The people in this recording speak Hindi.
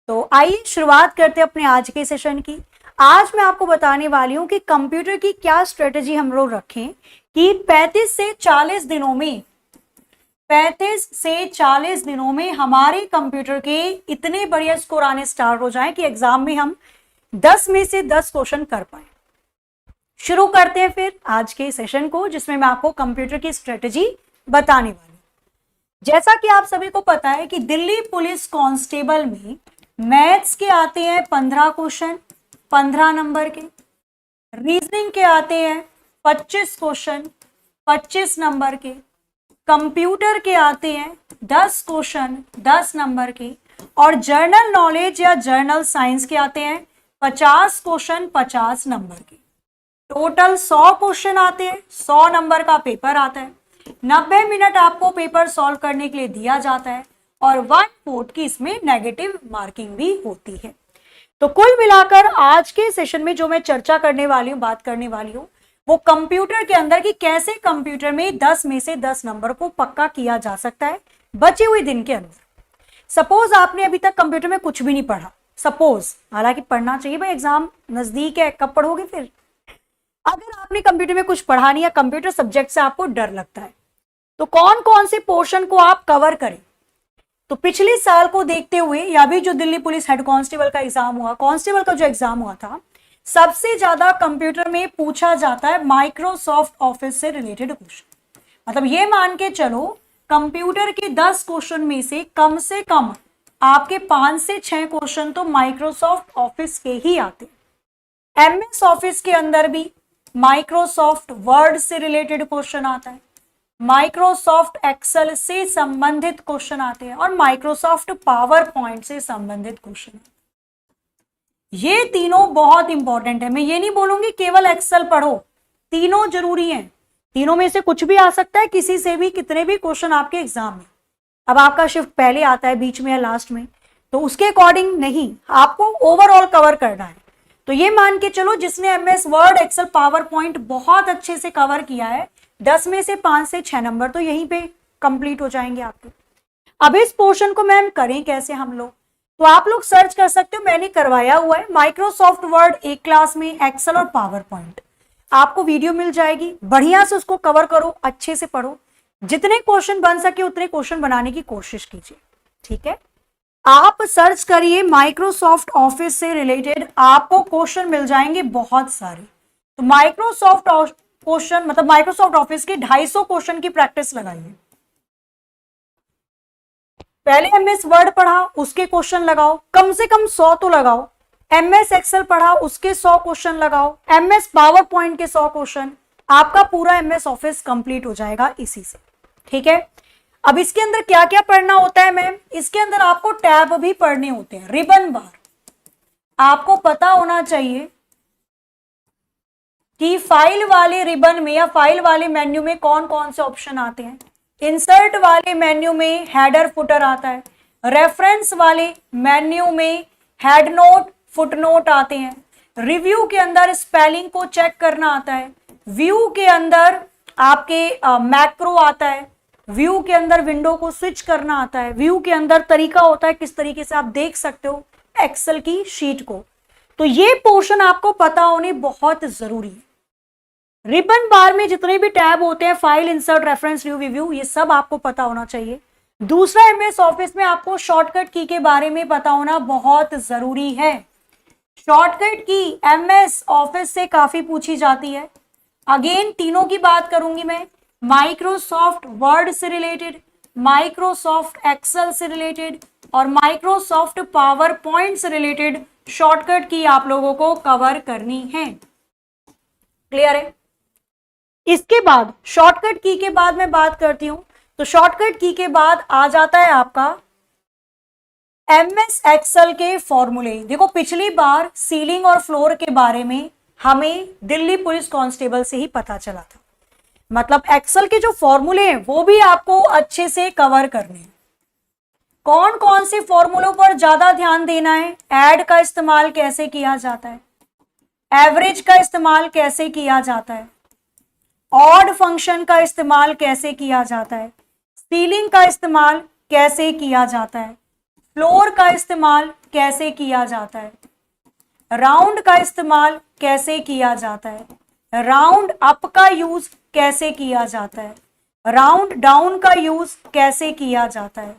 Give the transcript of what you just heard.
तो आइए शुरुआत करते हैं अपने आज के सेशन की। आज मैं आपको बताने वाली हूं कि कंप्यूटर की क्या स्ट्रेटेजी हम लोग रखें कि 35 से 40 दिनों में 35 से 40 दिनों में हमारे कंप्यूटर के इतने बढ़िया स्कोर आने स्टार्ट हो जाएं कि एग्जाम में हम 10 में से 10 क्वेश्चन कर पाए। शुरू करते हैं फिर आज के सेशन को, जिसमें मैं आपको कंप्यूटर की स्ट्रेटेजी बताने वाली हूं। जैसा कि आप सभी को पता है कि दिल्ली पुलिस कांस्टेबल में मैथ्स के आते हैं 15 क्वेश्चन 15 नंबर के, रीजनिंग के आते हैं 25 क्वेश्चन 25 नंबर के, कंप्यूटर के आते हैं 10 क्वेश्चन 10 नंबर के, और जर्नल नॉलेज या जर्नल साइंस के आते हैं 50 क्वेश्चन 50 नंबर के। टोटल 100 क्वेश्चन आते हैं, 100 नंबर का पेपर आता है, 90 मिनट आपको पेपर सॉल्व करने के लिए दिया जाता है और 1/4 की इसमें नेगेटिव मार्किंग भी होती है। तो कुल मिलाकर आज के सेशन में जो मैं चर्चा करने वाली हूं, बात करने वाली हूं, वो कंप्यूटर के अंदर कि कैसे कंप्यूटर में 10 में से 10 नंबर को पक्का किया जा सकता है बचे हुए दिन के अंदर। सपोज आपने अभी तक कंप्यूटर में कुछ भी नहीं पढ़ा, सपोज, हालांकि पढ़ना चाहिए भाई, एग्जाम नजदीक है, कब पढ़ोगे फिर। अगर आपने कंप्यूटर में कुछ पढ़ा नहीं या कंप्यूटर सब्जेक्ट से आपको डर लगता है, तो कौन कौन से पोर्शन को आप कवर करें। तो पिछले साल को देखते हुए या भी जो दिल्ली पुलिस हेड कांस्टेबल का एग्जाम हुआ, कांस्टेबल का जो एग्जाम हुआ था, सबसे ज्यादा कंप्यूटर में पूछा जाता है माइक्रोसॉफ्ट ऑफिस से रिलेटेड क्वेश्चन। मतलब ये मान के चलो कंप्यूटर के 10 क्वेश्चन में से कम आपके 5 से 6 क्वेश्चन तो माइक्रोसॉफ्ट ऑफिस के ही आते हैं। एमएस ऑफिस के अंदर भी माइक्रोसॉफ्ट वर्ड से रिलेटेड क्वेश्चन आता है, माइक्रोसॉफ्ट एक्सेल से संबंधित क्वेश्चन आते हैं और माइक्रोसॉफ्ट पावर पॉइंट से संबंधित क्वेश्चन। ये तीनों बहुत इंपॉर्टेंट है। मैं ये नहीं बोलूंगी केवल एक्सेल पढ़ो, तीनों जरूरी हैं। तीनों में से कुछ भी आ सकता है, किसी से भी, कितने भी क्वेश्चन आपके एग्जाम में। अब आपका शिफ्ट पहले आता है, बीच में या लास्ट में, तो उसके अकॉर्डिंग नहीं, आपको ओवरऑल कवर करना है। तो ये मान के चलो जिसने MS Word Excel PowerPoint बहुत अच्छे से कवर किया है, 10 में से 5 से 6 नंबर तो यहीं पे कंप्लीट हो जाएंगे आपके। अब इस पोर्शन को मैम करें कैसे हम लोग, तो आप लोग सर्च कर सकते हो, मैंने करवाया हुआ है माइक्रोसॉफ्ट वर्ड एक क्लास में, एक्सेल और पावर पॉइंट। आपको वीडियो मिल जाएगी, बढ़िया से उसको कवर करो, अच्छे से पढ़ो, जितने क्वेश्चन बन सके उतने क्वेश्चन बनाने की कोशिश कीजिए, ठीक है। आप सर्च करिए माइक्रोसॉफ्ट ऑफिस से रिलेटेड, आपको क्वेश्चन मिल जाएंगे बहुत सारे। तो माइक्रोसॉफ्ट क्वेश्चन मतलब माइक्रोसॉफ्ट ऑफिस के 250 क्वेश्चन की प्रैक्टिस लगाइए। पहले एमएस वर्ड पढ़ा, उसके क्वेश्चन लगाओ, कम से कम 100 तो लगाओ। एमएस एक्सेल पढ़ा, उसके 100 क्वेश्चन लगाओ। एमएस पावर पॉइंट के 100 क्वेश्चन, आपका पूरा एमएस ऑफिस कंप्लीट हो जाएगा इसी से, ठीक है। अब इसके अंदर क्या क्या पढ़ना होता है मैम, इसके अंदर आपको टैब भी पढ़ने होते हैं, रिबन बार। आपको पता होना चाहिए कि फाइल वाले रिबन में या फाइल वाले मेन्यू में कौन कौन से ऑप्शन आते हैं। इंसर्ट वाले मेन्यू में हेडर फुटर आता है, रेफरेंस वाले मेन्यू में हेड नोट फुट नोट आते हैं, रिव्यू के अंदर स्पेलिंग को चेक करना आता है, व्यू के अंदर आपके मैक्रो आता है, व्यू के अंदर विंडो को स्विच करना आता है, व्यू के अंदर तरीका होता है किस तरीके से आप देख सकते हो एक्सेल की शीट को। तो ये पोर्शन आपको पता होने बहुत जरूरी है। रिबन बार में जितने भी टैब होते हैं, फाइल, इंसर्ट, रेफरेंस, रिव्यू, ये सब आपको पता होना चाहिए। दूसरा, एमएस ऑफिस में आपको शॉर्टकट की के बारे में पता होना बहुत जरूरी है। शॉर्टकट की एमएस ऑफिस से काफी पूछी जाती है। अगेन तीनों की बात करूंगी मैं, माइक्रोसॉफ्ट वर्ड से रिलेटेड, माइक्रोसॉफ्ट एक्सेल से रिलेटेड और माइक्रोसॉफ्ट पावर पॉइंट से रिलेटेड शॉर्टकट की आप लोगों को कवर करनी है। क्लियर है। इसके बाद शॉर्टकट की के बाद मैं बात करती हूं, तो शॉर्टकट की के बाद आ जाता है आपका एमएस एक्सेल के फॉर्मूले। देखो पिछली बार सीलिंग और फ्लोर के बारे में हमें दिल्ली पुलिस कांस्टेबल से ही पता चला था, मतलब एक्सेल के जो फॉर्मूले हैं वो भी आपको अच्छे से कवर करने हैं। कौन कौन से फॉर्मूलों पर ज्यादा ध्यान देना है, ऐड का इस्तेमाल कैसे किया जाता है, एवरेज का इस्तेमाल कैसे किया जाता है, ऑड फंक्शन का इस्तेमाल कैसे किया जाता है, सीलिंग का इस्तेमाल कैसे किया जाता है, फ्लोर का इस्तेमाल कैसे किया जाता है, राउंड का इस्तेमाल कैसे किया जाता है, राउंड अप का यूज कैसे किया जाता है, राउंड डाउन का यूज कैसे किया जाता है।